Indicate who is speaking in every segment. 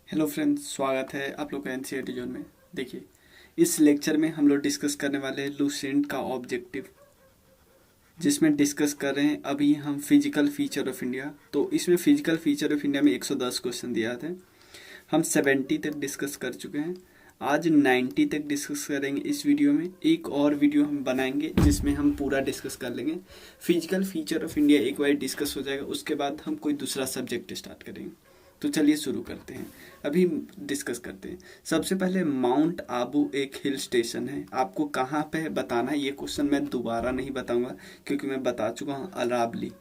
Speaker 1: Hello friends, स्वागत है आप लोग का एनसीईआरटी जोन में। देखिए, इस लेक्चर में हम लोग डिस्कस करने वाले हैं लूसेंट का ऑब्जेक्टिव, जिसमें डिस्कस कर रहे हैं अभी हम फिजिकल फीचर ऑफ इंडिया। तो इसमें फिजिकल फीचर ऑफ इंडिया में 110 क्वेश्चन दिया था। हम 70 तक डिस्कस कर चुके हैं। आज 90 तक डिस्कस करेंगे। इस वीडियो में एक और वीडियो हम बनाएंगे जिसमें हम पूरा डिस्कस कर लेंगे। फिजिकल फीचर ऑफ इंडिया एक बार डिस्कस हो जाएगा, उसके बाद हम कोई दूसरा सब्जेक्ट स्टार्ट करेंगे। तो चलिए शुरू करते हैं। अभी डिस्कस करते हैं। सबसे पहले माउंट आबू एक हिल स्टेशन है। आपको कहाँ पे है बताना है। ये क्वेश्चन मैं दोबारा नहीं बताऊंगा क्योंकि मैं बता चुका हूँ अरावली।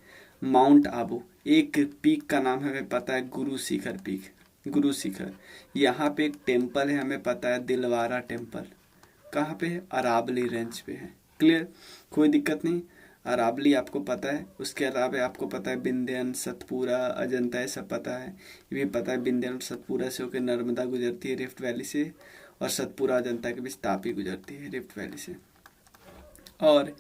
Speaker 1: माउंट आबू एक पीक का नाम हमें पता है, गुरु शिखर पीक, गुरु शिखर। यहाँ पे एक टेम्पल है, हमें पता है दिलवारा टेम्पल। कहाँ पे है? अरावली रेंज पे है। क्लियर, कोई दिक्कत नहीं। अरावली आपको पता है। उसके अलावा आपको पता है विंध्याचल, सतपुरा, अजंता, ये सब पता है। ये भी पता है विंध्याचल सतपुरा से होकर नर्मदा गुजरती है रिफ्ट वैली से, और सतपुरा अजंता के बीच तापी गुजरती है रिफ्ट वैली से। और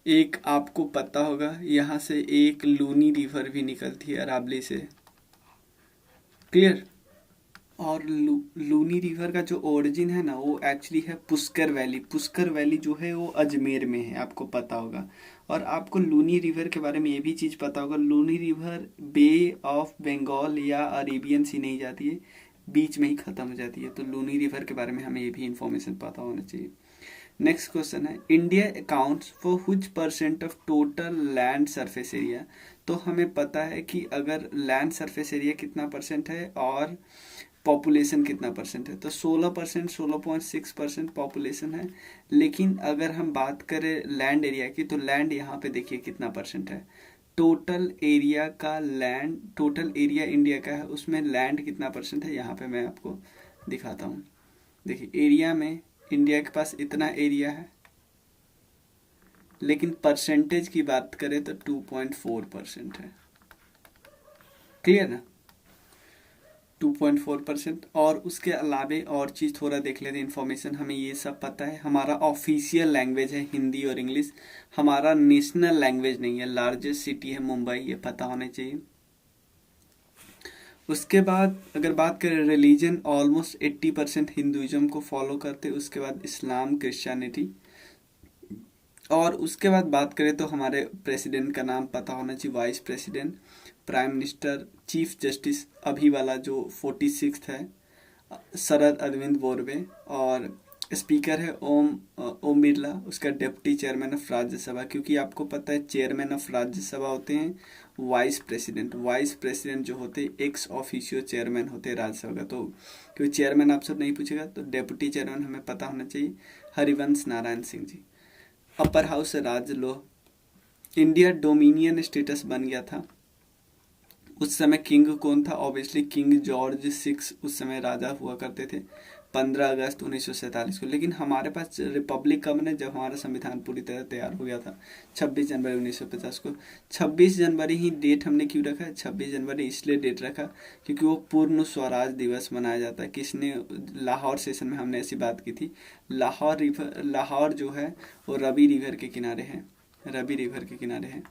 Speaker 1: एक आपको पता होगा यहाँ से एक लूनी रिवर भी निकलती है अरावली से। क्लियर। और लूनी रिवर का जो ओरिजिन है ना, वो एक्चुअली है पुष्कर वैली। पुष्कर वैली जो है वो अजमेर में है, आपको पता होगा। और आपको लूनी रिवर के बारे में ये भी चीज़ पता होगा, Luni river bay of Bengal या अरेबियन सी नहीं जाती है, बीच में ही ख़त्म हो जाती है। तो लूनी रिवर के बारे में हमें ये भी इंफॉर्मेशन पता होना चाहिए। नेक्स्ट क्वेश्चन है, India accounts for which percent of total land surface area. तो हमें पता है कि अगर लैंड सरफेस एरिया कितना परसेंट है और पॉपुलेशन कितना परसेंट है, तो 16%, 16.6% पॉपुलेशन है। लेकिन अगर हम बात करें लैंड एरिया की, तो लैंड यहाँ पे देखिए कितना परसेंट है। टोटल एरिया का लैंड, टोटल एरिया इंडिया का है, उसमें लैंड कितना परसेंट है यहाँ पे मैं आपको दिखाता हूँ। देखिए, एरिया में इंडिया के पास इतना एरिया है, लेकिन परसेंटेज की बात करें तो 2.4% है। क्लियर ना? 2.4%। और उसके अलावे और चीज़ थोड़ा देख लेते हैं इन्फॉर्मेशन। हमें ये सब पता है, हमारा ऑफिशियल लैंग्वेज है हिंदी और इंग्लिश। हमारा नेशनल लैंग्वेज नहीं है। लार्जेस्ट सिटी है मुंबई, ये पता होना चाहिए। उसके बाद अगर बात करें रिलीजन, ऑलमोस्ट 80% हिंदुइज्म को फॉलो करते। उसके बाद इस्लाम, क्रिश्चियनिटी। और उसके बाद बात करें तो हमारे प्रेसिडेंट का नाम पता होना चाहिए, vice president, prime minister, chief justice अभी वाला जो 46 है, शरद अरविंद बोरवे। और स्पीकर है ओम बिरला। उसका डिप्टी चेयरमैन ऑफ राज्यसभा, क्योंकि आपको पता है चेयरमैन ऑफ राज्यसभा होते हैं वाइस प्रेसिडेंट। वाइस प्रेसिडेंट जो होते एक्स ऑफिशियो चेयरमैन होते हैं राज्यसभा का। तो क्योंकि चेयरमैन आपसे नहीं पूछेगा, तो डिप्टी चेयरमैन हमें पता होना चाहिए, हरिवंश नारायण सिंह जी। अपर हाउस राजलोह। इंडिया डोमिनियन स्टेटस बन गया था। उस समय किंग कौन था? ऑब्वियसली किंग जॉर्ज 6 उस समय राजा हुआ करते थे, 15 अगस्त 1947 को। लेकिन हमारे पास रिपब्लिक कब ने, जब हमारा संविधान पूरी तरह तैयार हो गया था, 26 जनवरी 1950 को। 26 जनवरी ही डेट हमने क्यों रखा है? 26 जनवरी इसलिए डेट रखा क्योंकि वो पूर्ण स्वराज दिवस मनाया जाता है। किसने? लाहौर सेशन में हमने ऐसी बात की थी। लाहौर जो है वो रवि रिवर के किनारे है, रवि रिवर के किनारे है।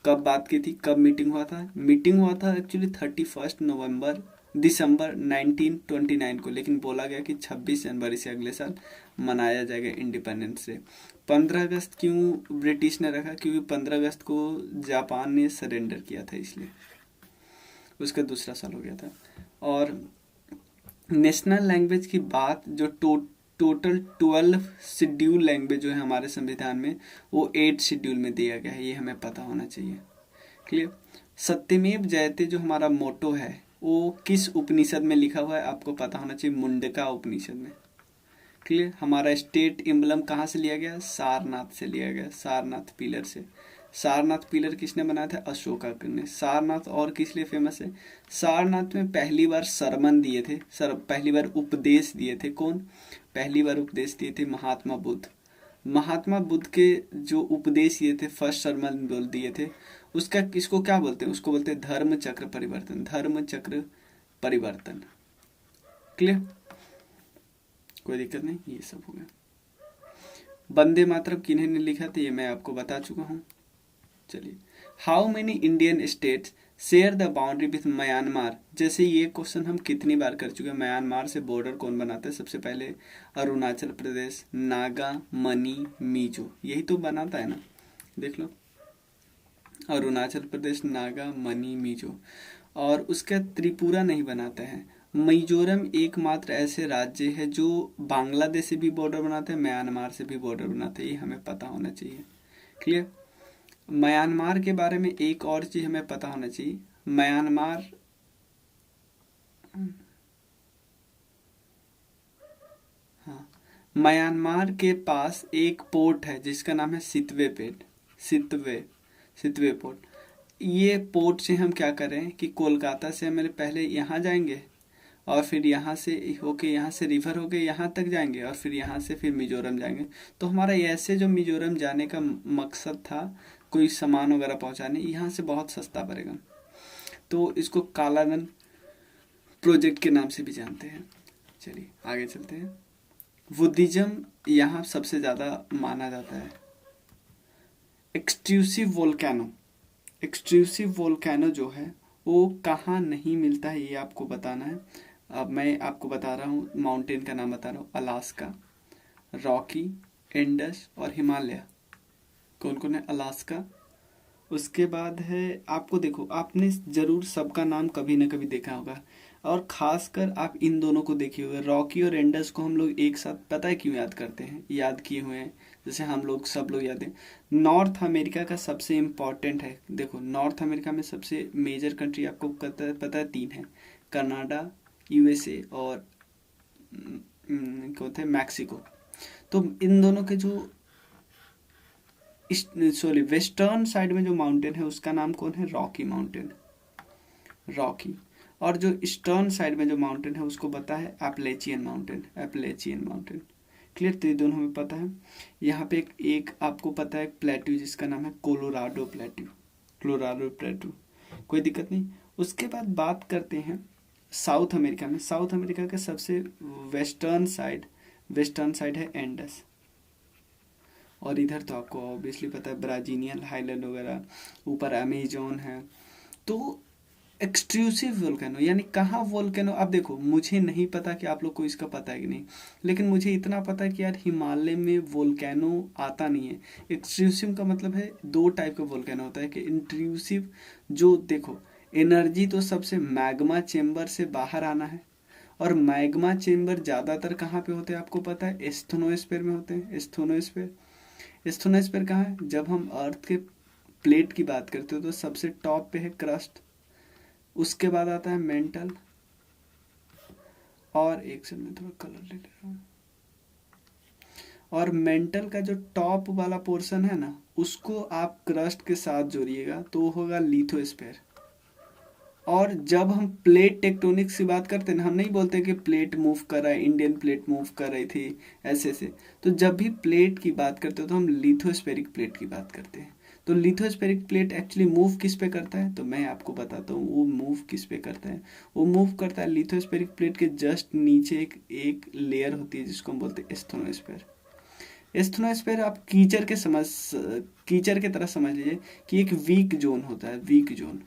Speaker 1: कब बात की थी, कब मीटिंग हुआ था? मीटिंग हुआ था एक्चुअली 31 दिसंबर 1929 को, लेकिन बोला गया कि 26 जनवरी से अगले साल मनाया जाएगा इंडिपेंडेंस डे। 15 अगस्त क्यों ब्रिटिश ने रखा? क्योंकि 15 अगस्त को जापान ने सरेंडर किया था, इसलिए उसका दूसरा साल हो गया था। और नेशनल लैंग्वेज की बात, जो टोटल 12 शेड्यूल लैंग्वेज जो है हमारे संविधान में, वो 8 शेड्यूल में दिया गया है, ये हमें पता होना चाहिए। क्लियर। सत्यमेव जयते जो हमारा मोटो है, वो किस उपनिषद में लिखा हुआ है? आपको पता होना चाहिए, मुंडका उपनिषद में। क्लियर। हमारा स्टेट एम्बलम कहाँ से लिया गया? सारनाथ से लिया गया, सारनाथ पिलर से। सारनाथ पिलर किसने बनाया था? अशोका ने। सारनाथ और किस लिए फेमस है? सारनाथ में पहली बार सरमन दिए थे, पहली बार उपदेश दिए थे। कौन? पहली बार उपदेश दिए थे महात्मा बुद्ध। महात्मा बुद्ध के जो उपदेश दिए थे, फर्स्ट सरमन बोल दिए थे, उसका किसको क्या बोलते हैं? उसको बोलते हैं धर्म चक्र परिवर्तन, धर्म चक्र परिवर्तन। क्लियर, कोई दिक्कत नहीं, ये सब हो गया। वंदे मातरम किन्हीं ने लिखा था, ये मैं आपको बता चुका हूँ। चलिए, how many Indian states share the boundary with Myanmar. जैसे ये क्वेश्चन हम कितनी बार कर चुके हैं, म्यांमार से बॉर्डर कौन बनाता है? सबसे पहले अरुणाचल प्रदेश, नागा, मणि, मिजो, यही तो बनाता है ना, देख लो, अरुणाचल प्रदेश, नागा, मणि, मिजो। और उसका त्रिपुरा नहीं बनाता है। मिजोरम एकमात्र ऐसे राज्य है जो बांग्लादेश से भी बॉर्डर बनाते हैं, म्यांमार से भी बॉर्डर बनाते हैं, ये हमें पता होना चाहिए। क्लियर। म्यांमार के बारे में एक और चीज हमें पता होना चाहिए। म्यांमार हाँ, म्यांमार के पास एक पोर्ट है जिसका नाम है सितवे पेट, सितवे, सितवे पोर्ट। ये पोर्ट से हम क्या करें कि कोलकाता से हम पहले यहाँ जाएंगे और फिर यहाँ से होके, यहाँ से रिवर होके यहाँ तक जाएंगे और फिर यहाँ से फिर मिजोरम जाएंगे। तो हमारा ऐसे जो मिजोरम जाने का मकसद था कोई सामान वगैरह पहुँचाने, यहाँ से बहुत सस्ता पड़ेगा। तो इसको कालानन प्रोजेक्ट के नाम से भी जानते हैं। चलिए आगे चलते हैं। बुद्धिज्म यहाँ सबसे ज़्यादा माना जाता है। एक्सट्रूसिव वोल्केनो, एक्सट्रूसिव वोल्केनो जो है वो कहाँ नहीं मिलता है ये आपको बताना है। अब मैं आपको बता रहा हूँ, माउंटेन का नाम बता रहा हूँ। अलास्का, रॉकी, इंडस और हिमालय। कौन कौन है? अलास्का, उसके बाद है, आपको देखो, आपने जरूर सबका नाम कभी ना कभी देखा होगा और खासकर आप इन दोनों को देखे होंगे। रॉकी और इंडस को हम लोग एक साथ पता है क्यों याद करते हैं, याद किए हुए हैं, जैसे हम लोग सब लोग याद हैं। नॉर्थ अमेरिका का सबसे इम्पॉर्टेंट है। देखो नॉर्थ अमेरिका में सबसे मेजर कंट्री आपको पता है 3 है, कनाडा, यूएसए और क्या होते हैं, मैक्सिको। तो इन दोनों के जो सॉरी वेस्टर्न साइड में जो माउंटेन है उसका नाम कौन है? Rocky mountain, Rocky. और जो ईस्टर्न साइड में जो माउंटेन है उसको पता है एपलेचियन माउंटेन, एपलेचियन माउंटेन। क्लियर। तो ये दोनों हमें पता है। यहाँ पे एक आपको पता है प्लेट्यू जिसका नाम है कोलोराडो प्लेट्यू, कोलोराडो प्लेट्यू, कोई दिक्कत नहीं। उसके बाद बात करते हैं साउथ अमेरिका में। साउथ अमेरिका का सबसे वेस्टर्न साइड है एंडस। और इधर तो आपको ऑब्वियसली पता है ब्राजीनियन हाईलैंड वगैरह, ऊपर अमेजोन है। तो एक्सट्रूसिव वोल्केनो यानी कहाँ वोल्केनो, अब देखो मुझे नहीं पता कि आप लोग को इसका पता है कि नहीं, लेकिन मुझे इतना पता है कि यार हिमालय में वोल्केनो आता नहीं है। एक्सट्रूसिव का मतलब है 2 टाइप का वोल्केनो होता है कि इंट्रूसिव, जो देखो एनर्जी तो सबसे मैग्मा चेम्बर से बाहर आना है, और मैग्मा चेम्बर ज्यादातर कहाँ पे होते हैं आपको पता है? एस्थनोस्फीयर में होते हैं। एस्थनोस्फीयर, एस्थनोस्फीयर कहाँ है? जब हम अर्थ के प्लेट की बात करते हो तो सबसे टॉप पे है क्रस्ट, उसके बाद आता है मेंटल, और एक से मैं थोड़ा कलर ले ले रहा हूँ, और मेंटल का जो टॉप वाला पोर्शन है ना उसको आप क्रस्ट के साथ जोड़िएगा तो वो होगा लिथोस्फीयर। और जब हम प्लेट टेक्टोनिक्स की बात करते हैं ना, हम नहीं बोलते कि प्लेट मूव कर रहा है, इंडियन प्लेट मूव कर रही थी ऐसे से। तो जब भी प्लेट की बात करते हो तो हम लिथोस्फेरिक प्लेट की बात करते हैं। तो लिथोस्फेरिक प्लेट एक्चुअली मूव किस पे करता है? तो मैं आपको बताता हूँ वो मूव किस पे करता है। वो मूव करता है लिथोस्फेरिक प्लेट के जस्ट नीचे एक लेयर होती है जिसको हम बोलते हैं एस्थनोस्फेयर। एस्थनोस्फेयर आप कीचड़ के तरह समझ लीजिए कि एक वीक जोन होता है, वीक जोन।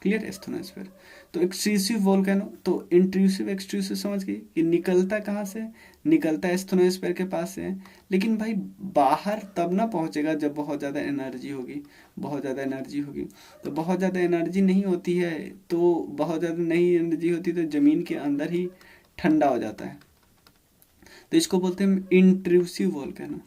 Speaker 1: क्लियर। एस्थनोस्फेयर। तो एक्सट्रूसिव वोल्केनो, तो इंट्रूसिव एक्सट्रूसिव समझ गई कि निकलता कहाँ से? निकलता एस्थनोस्फेयर के पास से। लेकिन भाई बाहर तब ना पहुंचेगा जब बहुत ज़्यादा एनर्जी होगी, बहुत ज़्यादा एनर्जी होगी। तो बहुत ज़्यादा एनर्जी नहीं होती है, तो बहुत ज़्यादा नहीं एनर्जी होती तो ज़मीन के अंदर ही ठंडा हो जाता है। तो इसको बोलते हैं इंट्रूसिव वोल्केनो।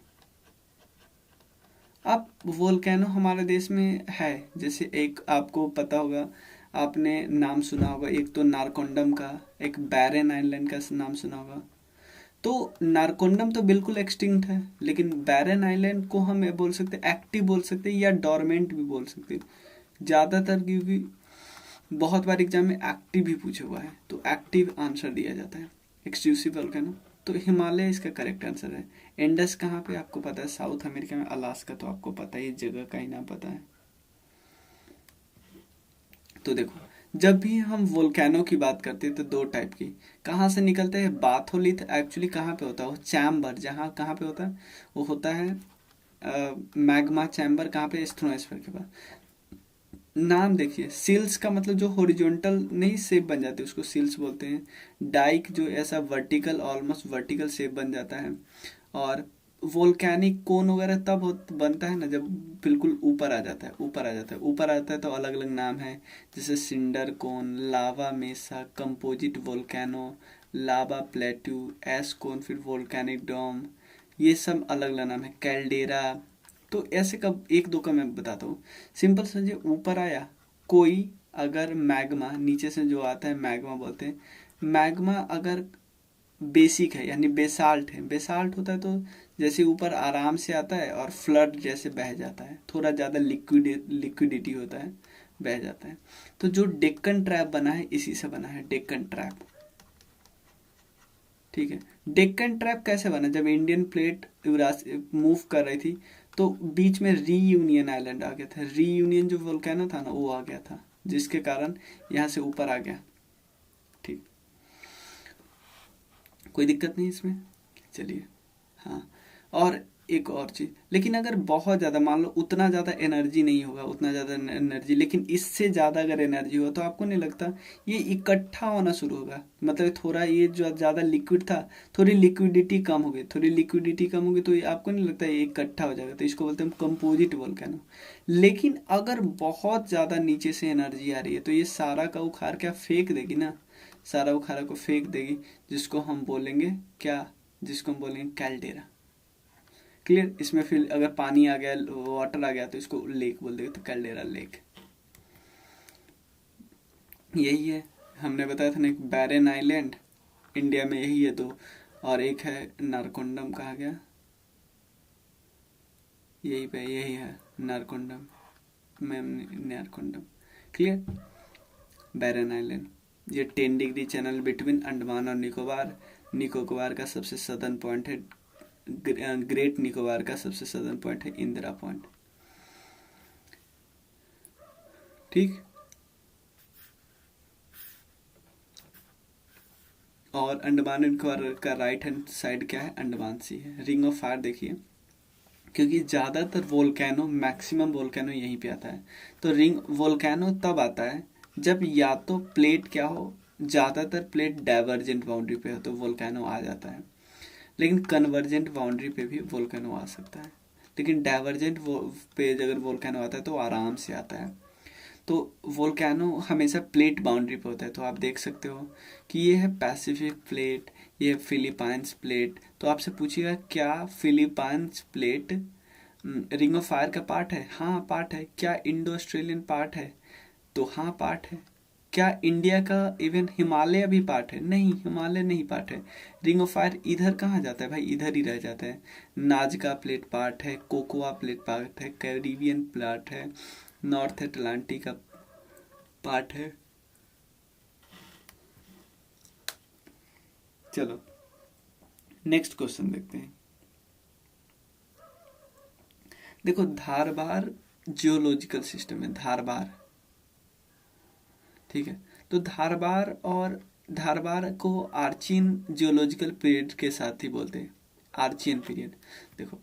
Speaker 1: अब वोल्केनो हमारे देश में है, जैसे एक आपको पता होगा, आपने नाम सुना होगा, एक तो नारकोंडम का, एक बैरन आइलैंड का नाम सुना होगा। तो नारकोंडम तो बिल्कुल एक्सटिंक्ट है, लेकिन बैरन आइलैंड को हम बोल सकते हैं एक्टिव बोल सकते हैं या डोरमेंट भी बोल सकते हैं ज़्यादातर, क्योंकि बहुत बार एग्जाम में एक्टिव भी पूछा हुआ है तो एक्टिव आंसर दिया जाता है एक्सक्लूसिव वोल्केनो। तो हिमालय इसका करेक्ट आंसर है। इंडस कहाँ पे आपको पता है? साउथ अमेरिका में। अलास्का तो आपको पता है, जगह का ही नाम पता है। तो देखो जब भी हम वोल्केनो की बात करते हैं तो 2 टाइप की कहाँ से निकलते हैं? बाथोलिथ एक्चुअली कहाँ पे होता है? वो चैम्बर जहाँ कहाँ पे होता है वो होता है मैग्मा चैम्बर, कहाँ पे? एस्थनोस्फीयर के पास। नाम देखिए, सिल्स का मतलब जो हॉरिजॉन्टल नहीं शेप बन जाते उसको सिल्स बोलते हैं। डाइक जो ऐसा वर्टिकल, ऑलमोस्ट वर्टिकल शेप बन जाता है। और वोल्केनिक कोन वगैरह तब बनता है ना जब बिल्कुल ऊपर आ जाता है, ऊपर आ जाता है, ऊपर आता है तो अलग अलग नाम है, जैसे सिंडर कोन, लावा मेसा, कंपोजिट वोल्केनो, लावा प्लेट्यू, एस कोन, फिर वोल्केनिक डोम, ये सब अलग अलग नाम है, कैल्डेरा। तो ऐसे कब एक दो का मैं बताता हूँ। सिंपल समझिए, ऊपर आया कोई, अगर मैग्मा नीचे से जो आता है मैग्मा बोलते हैं। मैग्मा अगर बेसिक है यानी बेसाल्ट है, बेसाल्ट होता है तो जैसे ऊपर आराम से आता है और फ्लड जैसे बह जाता है, थोड़ा ज़्यादा लिक्विडिटी होता है, बह जाता है। तो जो डेक्कन ट्रैप बना है इसी से बना है, डेक्कन ट्रैप। ठीक है। डेक्कन ट्रैप कैसे बना, जब इंडियन प्लेट मूव कर रही थी तो बीच में रीयूनियन आइलैंड आ गया था, रीयूनियन जो वोल्केनो था ना वो आ गया था, जिसके कारण यहाँ से ऊपर आ गया। ठीक, कोई दिक्कत नहीं इसमें, चलिए। हाँ, और एक और चीज, लेकिन अगर बहुत ज्यादा मान लो उतना ज्यादा एनर्जी नहीं होगा, उतना ज्यादा एनर्जी, लेकिन इससे ज्यादा अगर एनर्जी हो तो आपको नहीं लगता ये इकट्ठा होना शुरू होगा, मतलब थोड़ा ये जो ज्यादा लिक्विड था, थोड़ी लिक्विडिटी कम हो गई, थोड़ी लिक्विडिटी कम होगी तो ये आपको नहीं लगता ये इकट्ठा हो जाएगा, तो इसको बोलते हैं कंपोजिट वोल्केनो। लेकिन अगर बहुत ज्यादा नीचे से एनर्जी आ रही है तो ये सारा का उखाड़ क्या फेंक देगी ना, सारा उखाड़ा को फेंक देगी, जिसको हम बोलेंगे क्या, जिसको हम बोलेंगे कैल्डेरा। क्लियर। इसमें फिर अगर पानी आ गया, वाटर आ गया तो इसको लेक बोल देंगे, तो कैल्डेरा लेक। यही है, हमने बताया था ना, एक बैरन आइलैंड इंडिया में यही है दो, और एक है नारकोंडम, कहा गया यही पे, यही है नारकोंडम, मैम नारकोंडम। क्लियर। बैरन आइलैंड, ये 10 डिग्री चैनल बिटवीन अंडमान और निकोबार, निकोबार का सबसे सदर्न पॉइंट है, ग्रेट निकोबार का सबसे सदर्न पॉइंट है इंदिरा पॉइंट। ठीक। और अंडमान निकोबार का राइट हैंड साइड क्या है, अंडमान सी है। रिंग ऑफ फायर देखिए, क्योंकि ज़्यादातर वोल्केनो, मैक्सिमम वोल्केनो यहीं पे आता है। तो रिंग वोल्केनो तब आता है जब या तो प्लेट क्या हो, ज़्यादातर प्लेट डाइवर्जेंट बाउंड्री पे हो तो वोल्केनो आ जाता है, लेकिन कन्वर्जेंट बाउंड्री पे भी वोल्केनो आ सकता है। लेकिन डाइवर्जेंट पे अगर वोल्केनो आता है तो आराम से आता है। तो वोल्केनो हमेशा प्लेट बाउंड्री पे होता है, तो आप देख सकते हो कि ये है पैसिफिक प्लेट, ये फिलीपाइंस प्लेट। तो आपसे पूछिएगा क्या Philippines plate ring of fire का पार्ट है? हाँ पार्ट है। क्या इंडो ऑस्ट्रेलियन पार्ट है? तो हाँ पार्ट है। क्या इंडिया का इवन हिमालय भी पार्ट है? नहीं, हिमालय नहीं पार्ट है। रिंग ऑफ फायर इधर कहाँ जाता है भाई, इधर ही रह जाता है। नाजका प्लेट पार्ट है, कोकोआ प्लेट पार्ट है, कैरिबियन प्लेट है, नॉर्थ अटलांटिक का पार्ट है। चलो नेक्स्ट क्वेश्चन देखते हैं। देखो धारबार जियोलॉजिकल सिस्टम है, धारबार। ठीक है। तो धारबार, और धारबार को आर्चियन जियोलॉजिकल पीरियड के साथ ही बोलते हैं, आर्चियन पीरियड। देखो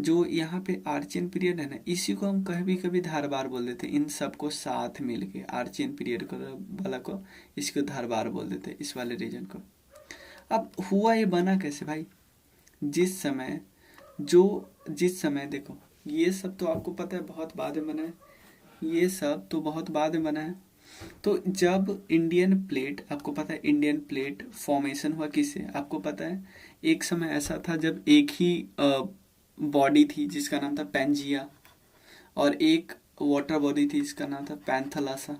Speaker 1: जो यहाँ पे आर्चियन पीरियड है ना, इसी को हम कभी कभी धारबार बोल देते हैं, इन सबको साथ मिल के आर्चियन पीरियड को वाला को इसको धारबार बोल देते हैं, इस वाले रीजन को। अब हुआ ये बना कैसे भाई, जिस समय जो जिस समय देखो ये सब तो आपको पता है बहुत बाद में बना है, ये सब तो बहुत बाद में बना है। तो जब इंडियन प्लेट, आपको पता है इंडियन प्लेट फॉर्मेशन हुआ किससे, आपको पता है एक समय ऐसा था जब एक ही बॉडी थी जिसका नाम था पेंजिया, और एक वाटर बॉडी थी जिसका नाम था पैंथलासा।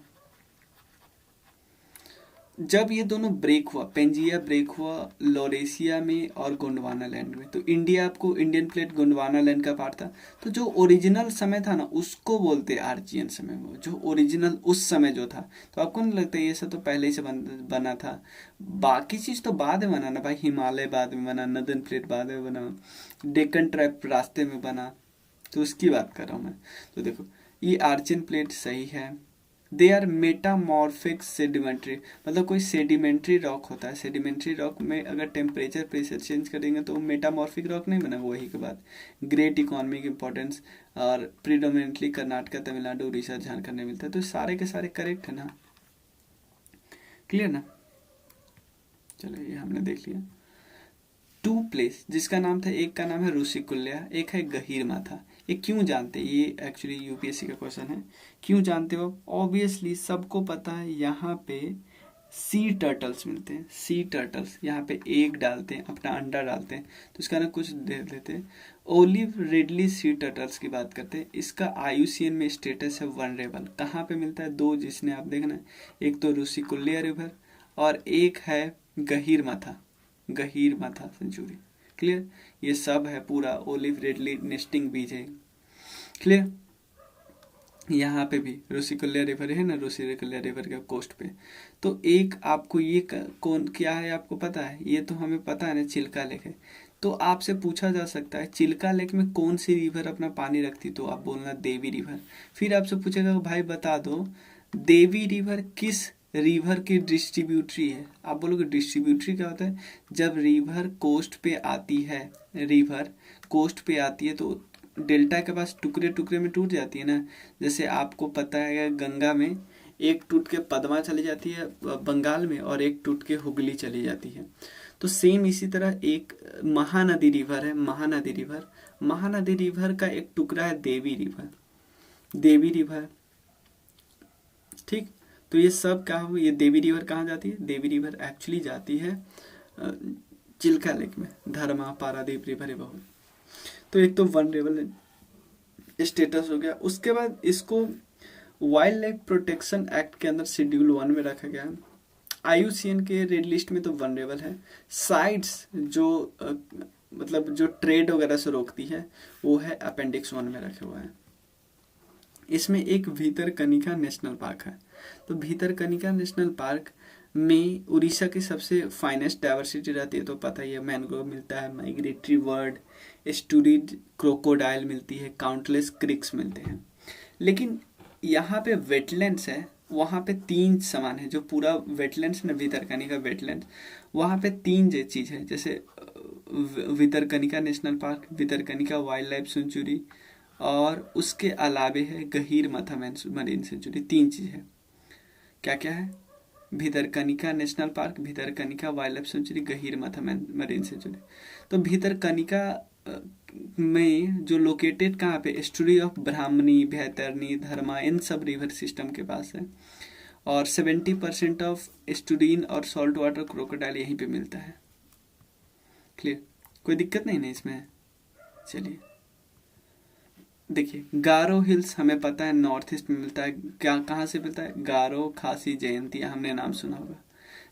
Speaker 1: जब ये दोनों ब्रेक हुआ, पेंजिया ब्रेक हुआ लोरेशिया में और गोंडवाना लैंड में, तो इंडिया, आपको इंडियन प्लेट गोंडवाना लैंड का पार्ट था। तो जो ओरिजिनल समय था ना उसको बोलते आर्चियन समय, वो जो ओरिजिनल उस समय जो था। तो आपको नहीं लगता ये सब तो पहले ही से बना था? बाकी चीज तो बाद में बना ना भाई, हिमालय बाद में बना, नदन प्लेट बाद में बना, डेक्कन ट्रैप रास्ते में बना, तो उसकी बात कर रहा हूँ मैं। तो देखो ये आर्चियन प्लेट सही है। दे आर मेटामॉर्फिक सेडिमेंट्री, मतलब कोई सेडिमेंट्री रॉक होता है, सेडिमेंट्री रॉक में अगर टेम्परेचर प्रेशर चेंज करेंगे तो मेटामॉर्फिक रॉक नहीं बना, वही के बाद ग्रेट इकोनॉमिक इंपॉर्टेंस, और प्रीडोमिनेटली कर्नाटका, तमिलनाडु, उड़ीसा, झारखंड में मिलता है। तो सारे के सारे करेक्ट है ना, क्लियर ना। चलो ये हमने देख लिया। टू प्लेस जिसका नाम था, एक का नाम है ऋषिकुल्या, एक है गहीरमाथा। ये क्यों जानते हैं, ये एक्चुअली यूपीएससी का क्वेश्चन है, क्यों जानते हो? ऑब्वियसली सबको पता है, यहाँ पे सी टर्टल्स मिलते हैं। सी टर्टल्स यहाँ पे एग डालते हैं, अपना अंडा डालते हैं, तो इसका ना कुछ दे देते हैं। ओलिव रिडली सी टर्टल्स की बात करते हैं। इसका आईयूसीएन में स्टेटस है वनरेबल। कहाँ पे मिलता है? दो जिसने आप देखना है, एक तो ऋषिकुल्या रिवर और एक है गहीरमाथा, गहीरमाथा सेंचुरी। क्लियर? ये सब है पूरा ओलिव रिडली नेस्टिंग बीज है। क्लियर? यहाँ पे भी ऋषिकुल्या रिवर है ना, ऋषिकुल्या रिवर के कोस्ट पे। तो एक आपको ये कौन क्या है आपको पता है? ये तो हमें पता है ना, चिल्का लेक है। तो आपसे पूछा जा सकता है चिल्का लेक में कौन सी रिवर अपना पानी रखती, तो आप बोलना देवी रिवर। फिर आपसे पूछेगा भाई बता दो देवी रिवर किस रिवर की डिस्ट्रीब्यूटरी है। आप बोलोगे डिस्ट्रीब्यूटरी क्या होता है? जब रिवर कोस्ट पे आती है, रिवर कोस्ट पे आती है तो डेल्टा के पास टुकड़े टुकड़े में टूट जाती है ना। जैसे आपको पता है गंगा में एक टूट के पद्मा चली जाती है बंगाल में, और एक टूट के हुगली चली जाती है। तो सेम इसी तरह एक महानदी रिवर है, महानदी रिवर। महानदी रिवर का एक टुकड़ा है देवी रिवर, देवी रिवर। ठीक, तो ये सब क्या हो, ये देवी रिवर कहाँ जाती है? देवी रिवर एक्चुअली जाती है चिल्का लेक में, धर्मा पारादीप रिवर है बहुत। तो एक तो वनरेबल स्टेटस हो गया। उसके बाद इसको वाइल्ड लाइफ प्रोटेक्शन एक्ट के अंदर शेड्यूल 1 में रखा गया है। आईयूसीएन के रेड लिस्ट में तो वनरेबल है। साइट्स जो मतलब जो ट्रेड वगैरह से रोकती है वो है अपेंडिक्स 1 में रखे हुआ है। इसमें एक भीतरकनिका नेशनल पार्क है। तो भीतरकनिका नेशनल पार्क में उड़ीसा की सबसे फाइनेस्ट डाइवर्सिटी रहती है, तो पता ही है, मैंग्रोव मिलता है, माइग्रेटरी बर्ड, स्टूरिड क्रोकोडाइल मिलती है, काउंटलेस क्रिक्स मिलते हैं। लेकिन यहाँ पे वेटलैंड्स है, वहाँ पे 3 समान है। जो पूरा वेटलैंड्स ना, भीतरकनिका वेटलैंड, वहाँ पे 3 चीज़ है। जैसे Bhitarkanika national park, Bhitarkanika wildlife century, और उसके अलावे है गहीरमाथा मरीन सेंचुरी। 3 चीज़ है। क्या क्या है? Bhitarkanika national park, Bhitarkanika wildlife sanctuary, Gahirmatha marine sanctuary. तो भीतरकनिका में जो लोकेटेड कहाँ पे, एस्टुरी ऑफ ब्राह्मणी, बैतरणी, धर्मा, इन सब रिवर सिस्टम के पास है। और 70% ऑफ एस्टुरीन और सॉल्ट वाटर क्रोकोडाइल यहीं पे मिलता है। क्लियर? कोई दिक्कत नहीं ना इसमें? चलिए देखिए, गारो हिल्स हमें पता है नॉर्थ ईस्ट में मिलता है। क्या कहाँ से मिलता है? गारो, खासी, जयंती, हमने नाम सुना होगा।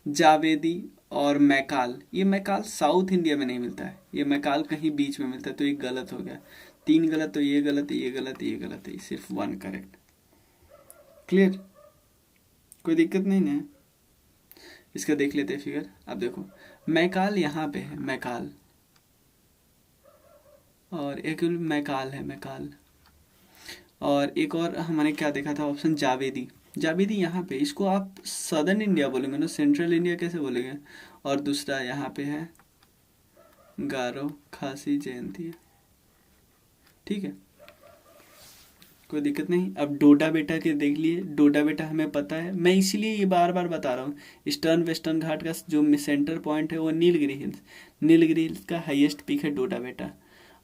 Speaker 1: जावेदी और मैकाल, ये मैकाल साउथ इंडिया में नहीं मिलता है, ये मैकाल कहीं बीच में मिलता है। तो ये गलत हो गया, 3 गलत, तो ये गलत है, ये गलत है, ये गलत है, सिर्फ 1 करेक्ट। क्लियर? कोई दिक्कत नहीं ना? इसका देख लेते हैं फिगर। अब देखो मैकाल यहाँ पे है, मैकाल, और एक मैकाल है, मैकाल, और एक और हमने क्या देखा था ऑप्शन, जावेदी। जावेदी यहाँ पे, इसको आप सदर्न इंडिया बोलेंगे ना, सेंट्रल इंडिया कैसे बोलेंगे? और दूसरा यहाँ पे है गारो, खासी, जयंती। ठीक है, कोई दिक्कत नहीं। अब डोडा बेटा के देख लिए, डोडा बेटा हमें पता है, मैं इसीलिए ये बार बार बता रहा हूँ। ईस्टर्न वेस्टर्न घाट का जो सेंटर पॉइंट है वो नीलगिरी हिल्स, नीलगिरी हिल्स का हाईएस्ट पीक है डोडा बेटा।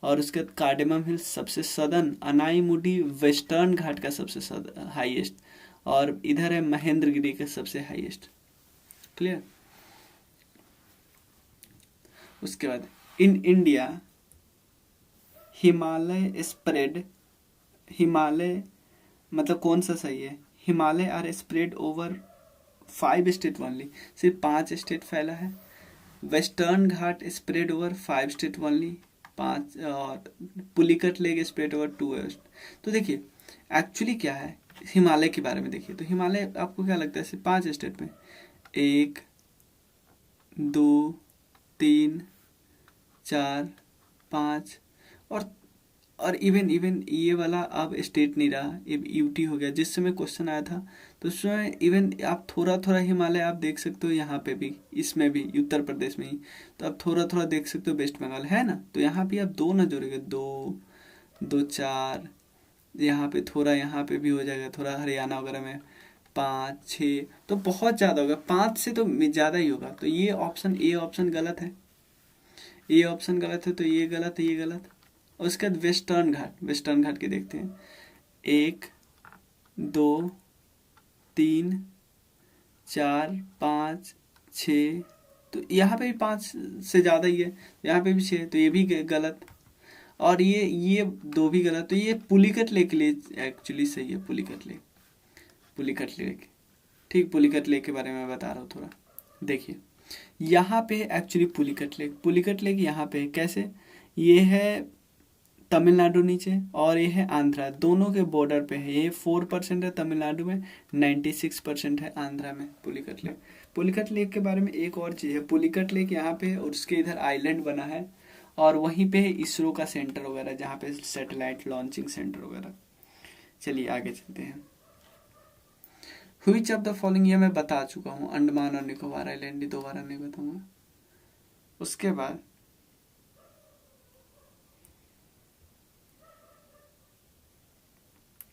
Speaker 1: और उसके बाद कार्डेमम हिल्स सबसे सदर्न, अनाईमुडी वेस्टर्न घाट का सबसे हाईएस्ट, और इधर है महेंद्रगिरी का सबसे हाईएस्ट। क्लियर? उसके बाद in India Himalaya spread, Himalaya मतलब कौन सा सही है? Himalaya are spread over 5 state only, सिर्फ 5 स्टेट फैला है। Western Ghat spread over 5 state only, 5, और Pulicat lake spread over 2 west. तो देखिए एक्चुअली क्या है हिमालय के बारे में देखिए। तो हिमालय आपको क्या लगता है सिर्फ 5 स्टेट में? 1, 2, 3, 4, 5, और इवन ये वाला अब स्टेट नहीं रहा, यूटी हो गया। जिस समय क्वेश्चन आया था तो उसमें इवन आप थोड़ा थोड़ा हिमालय आप देख सकते हो, यहाँ पे भी, इसमें भी, उत्तर प्रदेश में ही। तो आप थोड़ा थोड़ा देख सकते हो, वेस्ट बंगाल है ना। तो यहाँ भी आप 2 ना जोड़ेंगे, 2, 2, 4, यहाँ पे थोड़ा, यहाँ पे भी हो जाएगा थोड़ा, हरियाणा वगैरह में 5 6, तो बहुत ज़्यादा होगा, 5 से तो ज़्यादा ही होगा। तो ये ऑप्शन ए ऑप्शन गलत है, ये ऑप्शन गलत है, तो ये गलत है, ये गलत। और उसके बाद वेस्टर्न घाट, वेस्टर्न घाट के देखते हैं। 1 2 3 4 5 6, तो यहाँ पे भी 5 से ज़्यादा ही है, यहाँ पे भी 6, तो ये भी गलत। और ये दो भी गलत, तो ये पुलिकट लेक के लिए एक्चुअली सही है, पुलिकट लेक, पुलिकट लेक। ठीक, पुलिकट लेक के बारे में बता रहा हूँ थोड़ा। देखिए यहाँ पे actually Pulicat lake, Pulicat lake यहाँ पे कैसे, ये है तमिलनाडु नीचे और ये है आंध्रा, दोनों के बॉर्डर पे है। ये 4% है तमिलनाडु में, 96% है आंध्रा में पुलिकट लेक। पुलिकट लेक के बारे में एक और चीज़ है, पुलिकट लेक यहाँ पे और उसके इधर आइलैंड बना है, और वहीं पे है इसरो का सेंटर वगैरह, जहाँ पे सैटेलाइट लॉन्चिंग सेंटर वगैरह। चलिए आगे चलते हैं। व्हिच ऑफ द फॉलोइंग, ये मैं बता चुका हूँ, अंडमान और निकोबार आइलैंड, दोबारा नहीं बताऊंगा। उसके बाद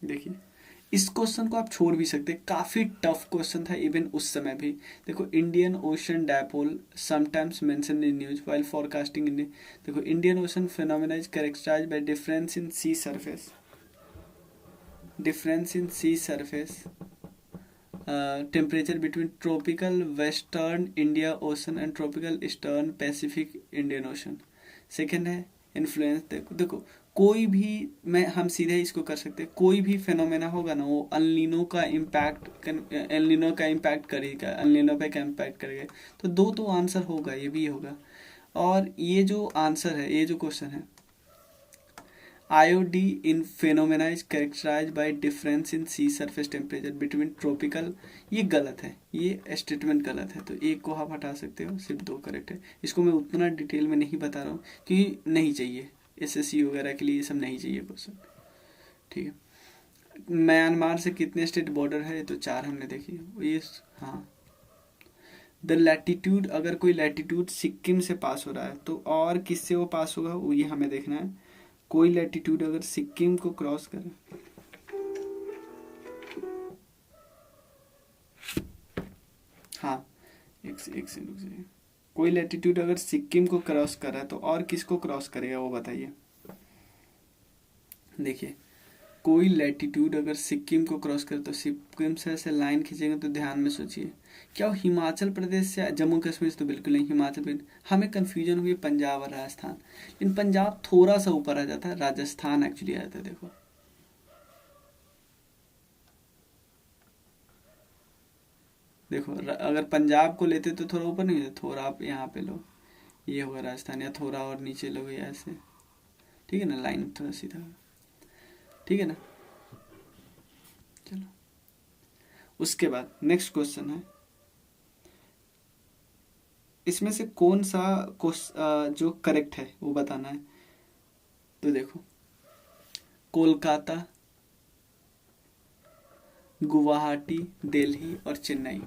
Speaker 1: देखिए, इस क्वेश्चन को आप छोड़ भी सकते, काफी टफ क्वेश्चन था इवन उस समय भी। देखो, Indian ocean dipole sometimes mention in news while forecasting India. देखो, Indian ocean phenomena is characterized by difference in sea surface, difference in sea surface temperature between tropical western India ocean and tropical eastern Pacific Indian ocean. Second है influence. देखो कोई भी, मैं हम सीधे इसको कर सकते हैं, कोई भी फेनोमेना होगा ना, वो अनलिनो का इम्पैक्ट, एलनिनो का इम्पैक्ट करेगा, अनलिनो पे का इम्पैक्ट करेगा। तो दो तो आंसर होगा, ये भी होगा। और ये जो आंसर है, ये जो क्वेश्चन है, IOD in phenomena is characterized by difference in sea surface temperature between tropical, ये गलत है, ये स्टेटमेंट गलत है। तो एक को आप हटा सकते हो, सिर्फ दो करेक्ट है। इसको मैं उतना डिटेल में नहीं बता रहा हूँ क्योंकि नहीं चाहिए, SSC वगैरह के लिए ये सब नहीं चाहिए क्वेश्चन। ठीक है। म्यांमार से कितने स्टेट बॉर्डर है, तो 4 हमने देखी ये। हाँ, द लैटिट्यूड, अगर कोई लैटिट्यूड सिक्किम से पास हो रहा है तो और किससे वो पास होगा, वो ये हमें देखना है। कोई लैटिट्यूड अगर सिक्किम को क्रॉस करे, हाँ एक से रुक जाइए, कोई लैटिट्यूड अगर सिक्किम को क्रॉस कर रहा है तो और किसको क्रॉस करेगा वो बताइए। देखिए, कोई लैटिट्यूड अगर सिक्किम को क्रॉस करे तो सिक्किम से ऐसे लाइन खींचेंगे, तो ध्यान में सोचिए, क्या वो हिमाचल प्रदेश से, जम्मू कश्मीर से तो बिल्कुल नहीं, हिमाचल प्रदेश। हमें कन्फ्यूजन हुई पंजाब और राजस्थान, लेकिन पंजाब थोड़ा सा ऊपर आ जाता है, राजस्थान एक्चुअली आ जाता है। देखो अगर पंजाब को लेते तो थोड़ा ऊपर नहीं, थोड़ा आप यहाँ पे लो, ये होगा राजस्थान, या थोड़ा और नीचे लोगे ऐसे। ठीक है ना, लाइन थोड़ा सीधा, ठीक है ना। चलो, उसके बाद नेक्स्ट क्वेश्चन है, इसमें से कौन सा जो करेक्ट है वो बताना है। तो देखो, कोलकाता, गुवाहाटी, दिल्ली और चेन्नई।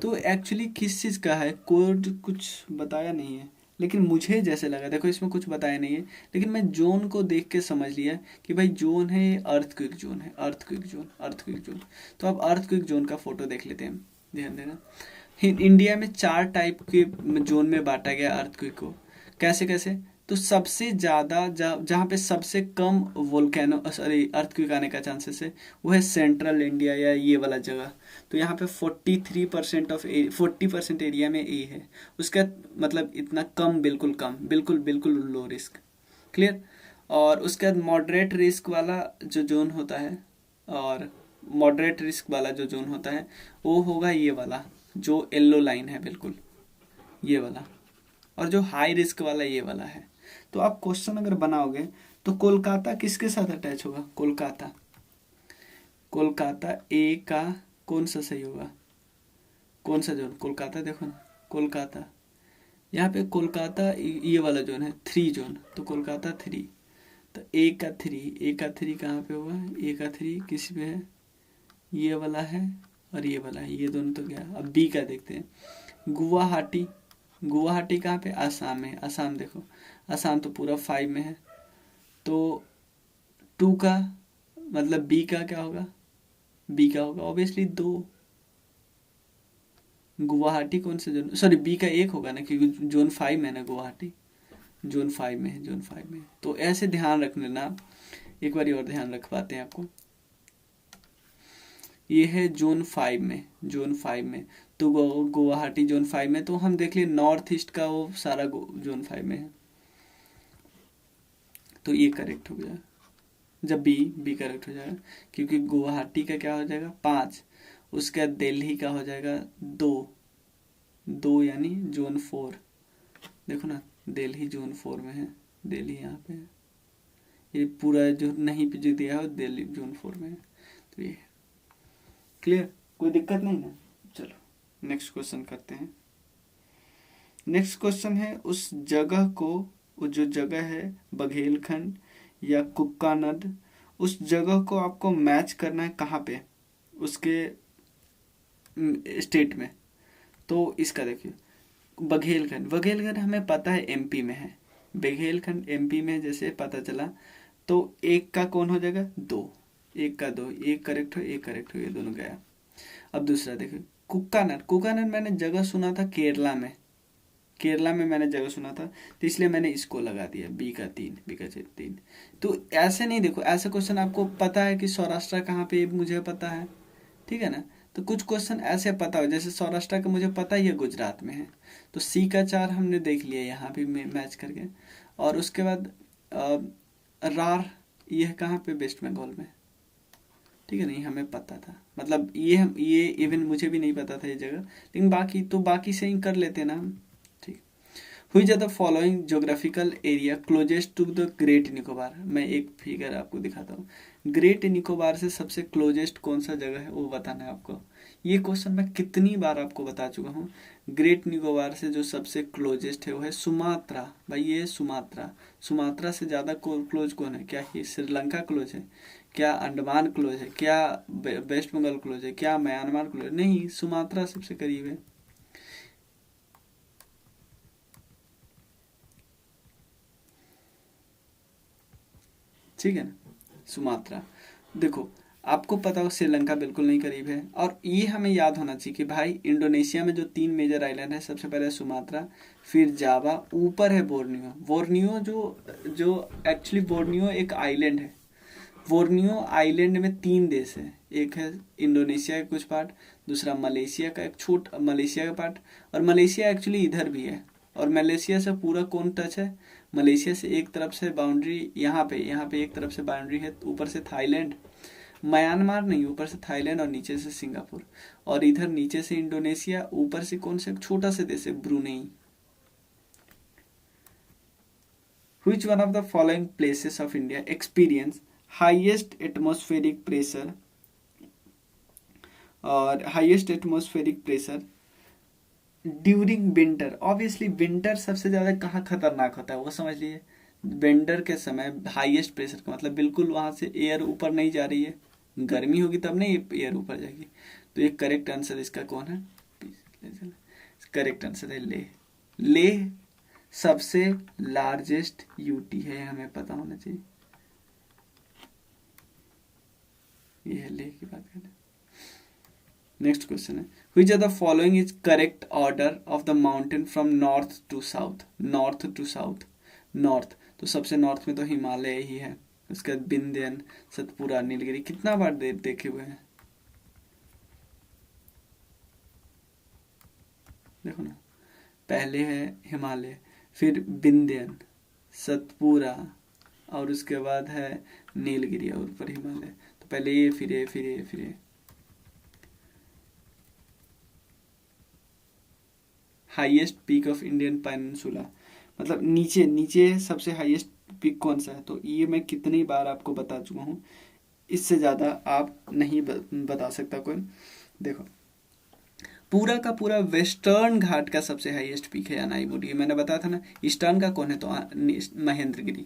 Speaker 1: तो एक्चुअली किस चीज़ का है, कोड कुछ बताया नहीं है, लेकिन मुझे जैसे लगा, देखो इसमें कुछ बताया नहीं है, लेकिन मैं जोन को देख के समझ लिया कि भाई जोन है, अर्थक्वेक जोन है, अर्थक्वेक जोन, अर्थक्वेक जोन। तो अब अर्थक्वेक जोन का फोटो देख लेते हैं, ध्यान देना। इंडिया में 4 टाइप के जोन में बांटा गया अर्थक्वेक को। कैसे कैसे, तो सबसे ज़्यादा जहाँ पे सबसे कम वोल्केनो सॉरी अर्थक्वेक आने का चांसेस है, वो है सेंट्रल इंडिया या ये वाला जगह। तो यहाँ पे 40% एरिया में ए है, उसका मतलब इतना कम, बिल्कुल कम, बिल्कुल बिल्कुल लो रिस्क। क्लियर। और उसके बाद मॉडरेट रिस्क वाला जो जोन होता है, और मॉडरेट रिस्क वाला जो जोन होता है वो होगा ये वाला जो येलो लाइन है, बिल्कुल ये वाला। और जो हाई रिस्क वाला ये वाला है। तो आप क्वेश्चन अगर बनाओगे तो कोलकाता किसके साथ अटैच होगा, कोलकाता, कोलकाता ए का कौन सा सही होगा, कौन सा जोन, कोलकाता। देखो ना, कोलकाता, यहाँ पे कोलकाता ये वाला जोन है 3 जोन, तो कोलकाता 3। तो ए का 3 कहाँ पे होगा, ए का 3 किस पे है, ये वाला है और ये वाला है, ये दोनों तो गया। अब बी का देखते हैं, गुवाहाटी, गुवाहाटी कहाँ पे, आसाम में। आसाम देखो, आसाम तो पूरा 5 में है। तो 2 का मतलब बी का क्या होगा, बी का होगा ऑब्वियसली 2। गुवाहाटी कौन से जोन, सॉरी बी का 1 होगा ना, क्योंकि जोन 5 में है ना गुवाहाटी, जोन 5 में है, जोन 5 में है। तो ऐसे ध्यान रख लेना आप, एक बार और ध्यान रख पाते हैं आपको। ये है जोन 5 में, जोन 5 में, तो गुवाहाटी जोन 5 में, तो हम देख लिए नॉर्थ ईस्ट का वो सारा जोन 5 में है, तो ये करेक्ट हो गया। जब बी करेक्ट हो जाएगा, क्योंकि गुवाहाटी का क्या हो जाएगा 5, उसके बाद दिल्ली का हो जाएगा 2 यानी जोन 4। देखो ना, दिल्ली जोन 4 में है, दिल्ली यहाँ पे है, ये पूरा जो नहीं पे जो दिया है दिल्ली जोन 4 में है। तो ये क्लियर, कोई दिक्कत नहीं ना। चलो नेक्स्ट क्वेश्चन करते हैं। नेक्स्ट क्वेश्चन है, उस जगह को, वो जो जगह है बघेलखंड या कुक्कानद, उस जगह को आपको मैच करना है कहाँ पे, उसके स्टेट में। तो इसका देखिए, बघेलखंड, बघेलखंड हमें पता है एमपी में है, बघेलखंड एमपी में जैसे पता चला, तो एक का कौन हो जाएगा 2, एक का 2, एक करेक्ट हो, एक करेक्ट हो, ये दोनों गया। अब दूसरा देखिए, कुक्कानद, कुक्कानद मैंने जगह सुना था केरला में, केरला में मैंने जगह सुना था, तो इसलिए मैंने इसको लगा दिया, बी का 3, बी का 3। तो ऐसे नहीं, देखो ऐसे क्वेश्चन आपको पता है कि सौराष्ट्र कहाँ पे, मुझे पता है, ठीक है ना। तो कुछ क्वेश्चन ऐसे पता हो, जैसे सौराष्ट्र का मुझे पता ही है गुजरात में है, तो सी का 4 हमने देख लिया यहाँ भी मैच करके। और उसके बाद रार, यह कहाँ पे, वेस्ट बंगाल में, ठीक है, नहीं हमें पता था, मतलब ये इवन मुझे भी नहीं पता था ये जगह, लेकिन बाकी तो बाकी से ही कर लेते ना हम, ठीक। Which the following geographical area closest to the great Nicobar, मैं एक फिगर आपको दिखाता हूँ, ग्रेट निकोबार से सबसे क्लोजेस्ट कौन सा जगह है वो बताना है आपको। ये क्वेश्चन मैं कितनी बार आपको बता चुका हूँ, ग्रेट निकोबार से जो सबसे क्लोजेस्ट है वो है सुमात्रा, भाई ये सुमात्रा, सुमात्रा से ज़्यादा क्लोज कौन है, क्या ये श्रीलंका क्लोज है, क्या अंडमान क्लोज है, क्या वेस्ट बंगाल क्लोज है, क्या म्यांमार क्लोज है, नहीं, सुमात्रा सबसे करीब है। ठीक है ना, सुमात्रा। देखो आपको पता हो श्रीलंका बिल्कुल नहीं करीब है, और ये हमें याद होना चाहिए कि भाई इंडोनेशिया में जो 3 मेजर आइलैंड है, सबसे पहले सुमात्रा, फिर जावा, ऊपर है बोर्नियो, बोर्नियो जो एक्चुअली बोर्नियो एक आइलैंड है, बोर्नियो आइलैंड में 3 देश है, एक है इंडोनेशिया का कुछ पार्ट, दूसरा मलेशिया का एक छोटा मलेशिया का पार्ट, और मलेशिया एक्चुअली इधर भी है, और मलेशिया से पूरा कौन टच है, मलेशिया से एक तरफ से बाउंड्री यहाँ पे एक तरफ से बाउंड्री है, ऊपर से थाईलैंड, म्यांमार नहीं, ऊपर से थाईलैंड और नीचे से सिंगापुर, और इधर नीचे से इंडोनेशिया, ऊपर से कौन से छोटा से देश है Brunei. Which one of the following places of India experience highest atmospheric pressure और highest atmospheric pressure during winter. Obviously winter सबसे ज्यादा कहाँ खतरनाक होता है वो समझ लिए, विंटर के समय हाईएस्ट प्रेशर का मतलब बिल्कुल वहां से एयर ऊपर नहीं जा रही है, गर्मी होगी तब नहीं एयर ऊपर जाएगी। तो ये करेक्ट आंसर इसका कौन है, करेक्ट आंसर है लेह। लेह सबसे लार्जेस्ट यूटी है, हमें पता होना चाहिए, ये है लेह की बात करें। नेक्स्ट क्वेश्चन है, which are the following is correct order of the mountain from north to south, north to south, north तो सबसे नॉर्थ में तो हिमालय ही है, उसके बाद विंध्यन, सतपुरा, नीलगिरी, कितना बार देखे हुए हैं, देखो ना, पहले है हिमालय, फिर विंध्यन, सतपुरा, और उसके बाद है नीलगिरी और ऊपर हिमालय, तो पहले ये फिर ये फिर ये फिर ये। Highest peak of Indian peninsula, मतलब नीचे नीचे सबसे हाईएस्ट पीक कौन सा है, तो ये मैं कितनी बार आपको बता चुका हूँ, इससे ज़्यादा आप नहीं बता सकता कोई। देखो पूरा का पूरा वेस्टर्न घाट का सबसे हाईएस्ट पीक है अनाईमुडी, मैंने बताया था ना, ईस्टर्न का कौन है तो महेंद्रगिरी,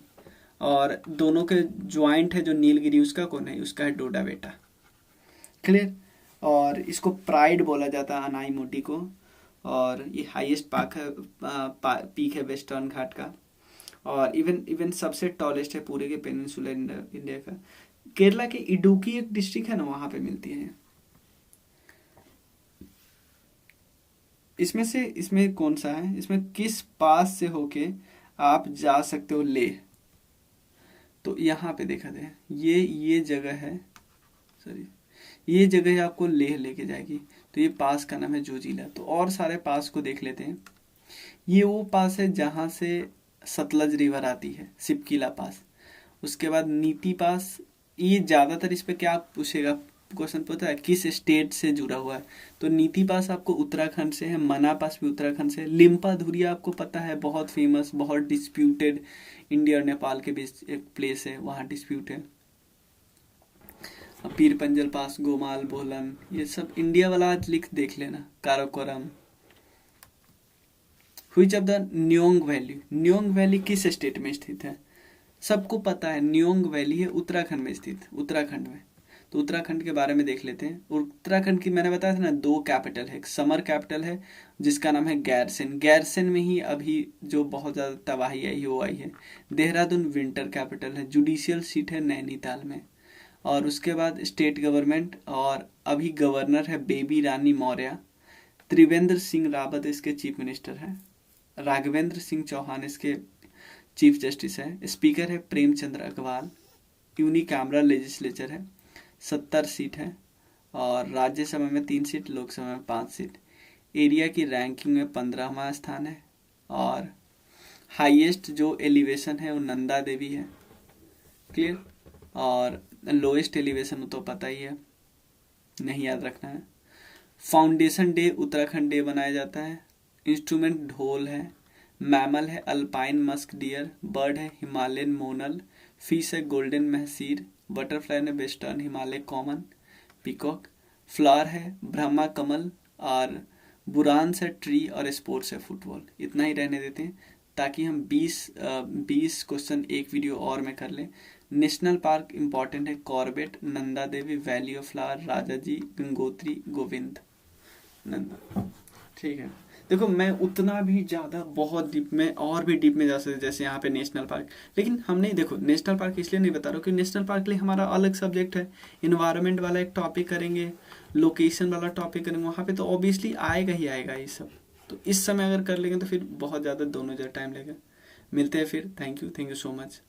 Speaker 1: और दोनों के ज्वाइंट है जो नीलगिरी उसका कौन है, उसका है डोडा बेटा, क्लियर। और इसको प्राइड बोला जाता है अनाईमुडी को, और ये हाईएस्ट पीक है वेस्टर्न घाट का, और इवन सबसे टॉलेस्ट है पूरे के पेनिनसुला इंडिया का। केरला के इडुक्की एक डिस्ट्रिक्ट है ना, वहां पे मिलती है। इसमें कौन सा है, इसमें किस पास से होके आप जा सकते हो लेह? तो यहाँ पे देखा जाए, ये जगह है, सॉरी, ये जगह आपको लेह लेके जाएगी। तो ये पास का नाम है जोजिला। तो और सारे पास को देख लेते हैं। ये वो पास है जहाँ से सतलज रिवर आती है, सिपकिला पास। उसके बाद नीति पास। ये ज्यादातर इस पे क्या पूछेगा, क्वेश्चन पता है किस स्टेट से जुड़ा हुआ है? तो नीति पास आपको उत्तराखंड से है, मना पास भी उत्तराखंड से। लिम्पा धुरिया आपको पता है, बहुत फेमस, बहुत डिस्प्यूटेड, इंडिया और नेपाल के बीच एक प्लेस है, वहाँ डिस्प्यूट है। पीर पंजल पास, गोमाल, बोलन, ये सब इंडिया वाला आज लिख देख लेना। Karakoram. Which of the Nyong valley, Nyong valley किस स्टेट में स्थित है? सबको पता है न्योंग वैली है उत्तराखंड में स्थित, उत्तराखंड में। तो उत्तराखंड के बारे में देख लेते हैं। उत्तराखंड की मैंने बताया था ना, 2 कैपिटल है। एक समर कैपिटल है जिसका नाम है गैरसेन, गैरसेन में ही अभी जो बहुत ज्यादा तबाही आई है वो आई है। देहरादून विंटर कैपिटल है। जुडिशियल सीट है नैनीताल में। और उसके बाद स्टेट गवर्नमेंट और अभी गवर्नर है बेबी रानी मौर्य। त्रिवेंद्र सिंह रावत इसके चीफ मिनिस्टर हैं। राघवेंद्र सिंह चौहान इसके चीफ जस्टिस है। स्पीकर है प्रेमचंद्र अग्रवाल। यूनिकैमरल लेजिस्लेचर है, 70 सीट है। और राज्यसभा में 3 सीट, लोकसभा में 5 सीट। एरिया की रैंकिंग में 15वां स्थान है। और हाईएस्ट जो एलिवेशन है वो नंदा देवी है। क्लियर। और लोएस्ट एलिवेशन तो पता ही है, नहीं याद रखना है। फाउंडेशन डे उत्तराखंड डे बनाया जाता है। इंस्ट्रूमेंट ढोल है। मैमल है अल्पाइन मस्क डियर। बर्ड है हिमालयन मोनल। फिश है गोल्डन महसीर। बटरफ्लाई है western Himalaya common peacock. Flower है ब्रह्मा कमल। और बुरांस है ट्री। और स्पोर्ट्स है फुटबॉल। इतना ही रहने देते हैं ताकि हम 20 क्वेश्चन एक वीडियो और में कर लें। नेशनल पार्क इंपॉर्टेंट है Corbett, Nanda Devi, valley of flower, Rajaji, Gangotri, Govind Nanda. ठीक है। देखो मैं उतना भी ज़्यादा बहुत डीप में और भी डीप में जा सकते, जैसे यहाँ पे नेशनल पार्क, लेकिन हमने देखो नेशनल पार्क इसलिए नहीं बता रहा हूँ कि नेशनल पार्क के लिए हमारा अलग सब्जेक्ट है। इन्वायरमेंट वाला एक टॉपिक करेंगे, लोकेशन वाला टॉपिक करेंगे, वहाँ पे तो ऑब्वियसली आएगा ही आएगा ये सब। तो इस समय अगर कर लेंगे तो फिर बहुत ज़्यादा दोनों जगह टाइम लगेगा। मिलते हैं फिर। Thank you so much.